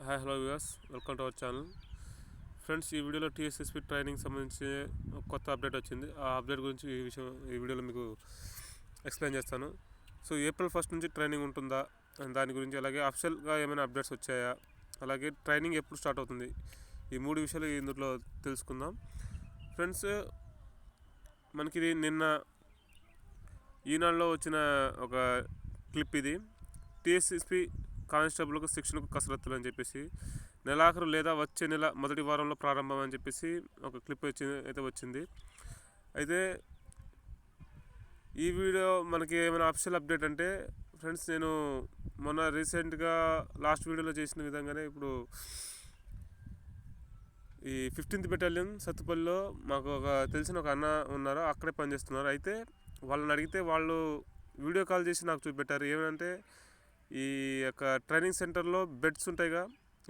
Hi hello viewers, welcome to our channel. Friends, ఈ వీడియోలో TSSP training సంబంధించి ఒక కొత్త అప్డేట్ వచ్చింది. ఆ అప్డేట్ గురించి ఈ వీడియోలో మీకు ఎక్స్ప్లెయిన్ చేస్తాను. సో ఏప్రిల్ 1 నుంచి ట్రైనింగ్ ఉంటుందా దాని గురించి, అలాగే అఫిషియల్గా ఏమైనా అప్డేట్స్ వచ్చాయా, అలాగే ట్రైనింగ్ ఎప్పుడు స్టార్ట్ అవుతుంది, ఈ మూడు విషయాలు ఇందులో తెలుసుకుందాం. ఫ్రెండ్స్, మనకి ఇది నిన్న ఈనాడులో వచ్చిన ఒక క్లిప్. ఇది టీఎస్ఎస్పీ కానిస్టేబుల్కు శిక్షణకు కసరత్తులు అని చెప్పేసి నెలాఖరు లేదా వచ్చే నెల మొదటి వారంలో ప్రారంభం అని చెప్పేసి ఒక క్లిప్ వచ్చింది. అయితే ఈ వీడియో మనకి ఏమైనా అఫిషియల్ అప్డేట్ అంటే ఫ్రెండ్స్, నేను మొన్న రీసెంట్గా లాస్ట్ వీడియోలో చేసిన విధంగానే ఇప్పుడు ఈ 15th బెటాలియన్ సత్తుపల్లిలో మాకు తెలిసిన ఒక అన్న ఉన్నారు, అక్కడే పనిచేస్తున్నారు. అయితే వాళ్ళని అడిగితే వాళ్ళు వీడియో కాల్ చేసి నాకు చూపెట్టారు. ఏమంటే ఈ యొక్క ట్రైనింగ్ సెంటర్లో బెడ్స్ ఉంటాయిగా,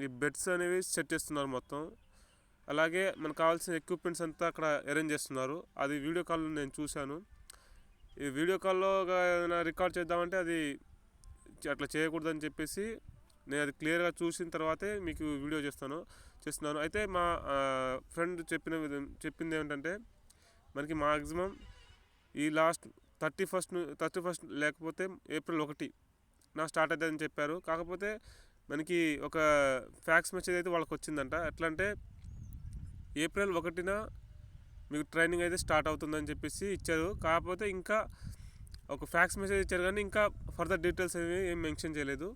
ఈ బెడ్స్ అనేవి సెట్ చేస్తున్నారు మొత్తం. అలాగే మనకు కావాల్సిన ఎక్విప్మెంట్స్ అంతా అక్కడ అరేంజ్ చేస్తున్నారు. అది వీడియో కాల్లో నేను చూశాను. ఈ వీడియో కాల్లో ఏదైనా రికార్డ్ చేద్దామంటే అది అట్లా చేయకూడదని చెప్పేసి నేను అది క్లియర్గా చూసిన తర్వాతే మీకు వీడియో చేస్తున్నాను. అయితే మా ఫ్రెండ్ చెప్పింది ఏమిటంటే, మనకి మ్యాక్సిమం ఈ లాస్ట్ 31 లేకపోతే ఏప్రిల్ 1 నాకు స్టార్ట్ అవుతుందని చెప్పారు. కాకపోతే మనకి ఒక ఫ్యాక్స్ మెసేజ్ అయితే వాళ్ళకి వచ్చిందంట. ఎట్లా అంటే ఏప్రిల్ 1న మీకు ట్రైనింగ్ అయితే స్టార్ట్ అవుతుందని చెప్పేసి ఇచ్చారు. కాకపోతే ఇంకా ఒక ఫ్యాక్స్ మెసేజ్ ఇచ్చారు, కానీ ఇంకా ఫర్దర్ డీటెయిల్స్ ఏం మెన్షన్ చేయలేదు.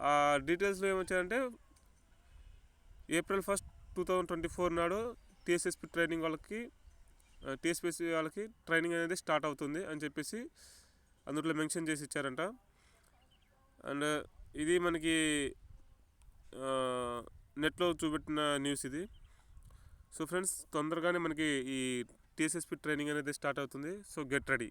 ఆ డీటెయిల్స్లో ఏమొచ్చారంటే ఏప్రిల్ 1, 2024 నాడు టీఎస్ఎస్పీ వాళ్ళకి ట్రైనింగ్ అనేది స్టార్ట్ అవుతుంది అని చెప్పేసి అందులో మెన్షన్ చేసి ఇచ్చారంట. అండ్ ఇది మనకి నెట్లో చూపెట్టిన న్యూస్ ఇది. సో ఫ్రెండ్స్, తొందరగానే మనకి ఈ టీఎస్ఎస్పీ ట్రైనింగ్ అనేది స్టార్ట్ అవుతుంది. So get ready.